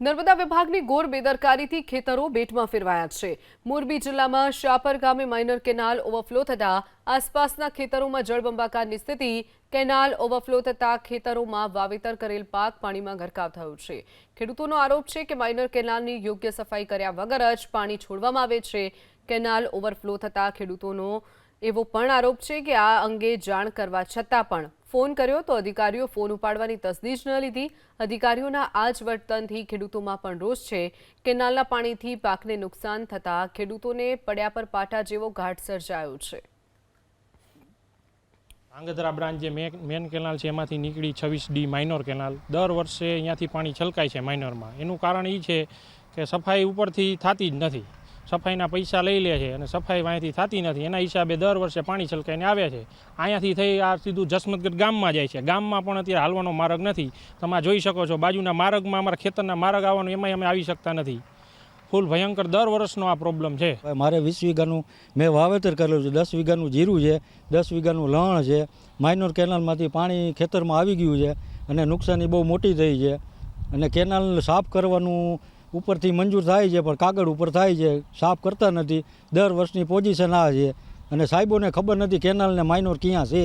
નર્મદા વિભાગની ઘોર બેદરકારીથી ખેતરો બેટમાં ફેરવાયા છે। મોરબી જિલ્લામાં શાપર ગામે માઇનર કેનાલ ઓવરફ્લો થતા આસપાસના ખેતરોમાં જળબંબાકારની સ્થિતિ। કેનાલ ઓવરફ્લો થતા ખેતરોમાં વાવેતર કરેલ પાક પાણીમાં ગરકાવ થયો છે। ખેડૂતોનો આરોપ છે કે માઇનર કેનાલની યોગ્ય સફાઈ કર્યા વગર જ પાણી છોડવામાં આવે છે। કેનાલ ઓવરફ્લો થતા ખેડૂતોનો એવો પણ આરોપ છે કે આ અંગે જાણ કરવા છતાં પણ ફોન કર્યો તો અધિકારીઓ ફોન ઉપાડવાની તસદીજ ન લીધી। અધિકારીઓના આ જ વર્તનથી ખેડૂતોમાં પણ રોષ છે। કેનાલના પાણીથી પાકને નુકસાન થતા ખેડૂતોને પડ્યા પર પાટા જેવો ઘાટ સર્જાયો છે। ધાંગધ્રા બ્રાન્ચ જે મેન કેનાલ છે એમાંથી નીકળી 26D માઇનર કેનાલ દર વર્ષે અહીંયાથી પાણી છલકાય છે માઇનરમાં। એનું કારણ એ છે કે સફાઈ ઉપરથી થતી જ નથી। સફાઈના પૈસા લઈ લે છે અને સફાઈ અહીંયાથી થતી નથી। એના હિસાબે દર વર્ષે પાણી છલકાઈને આવે છે। અહીંયાથી થઈ આ સીધું જસમતગઢ ગામમાં જાય છે। ગામમાં પણ અત્યારે હાલવાનો માર્ગ નથી। તમે જોઈ શકો છો બાજુના માર્ગમાં અમારા ખેતરના માર્ગ આવવાનો એમાંય અમે આવી શકતા નથી। ફૂલ ભયંકર દર વર્ષનો આ પ્રોબ્લેમ છે। મારે 20 વીઘાનું મેં વાવેતર કરેલું છે। 10 વીઘાનું જીરું છે, 10 વીઘાનું લણ છે। માઇનર કેનાલમાંથી પાણી ખેતરમાં આવી ગયું છે અને નુકસાની બહુ મોટી થઈ છે। અને કેનાલ સાફ કરવાનું ઉપરથી મંજૂર થાય છે પણ કાગળ ઉપર થાય છે, સાફ કરતા નથી। દર વર્ષની પોઝિશન આ છે અને સાહેબોને ખબર નથી કેનાલને માઇનર ક્યાં છે।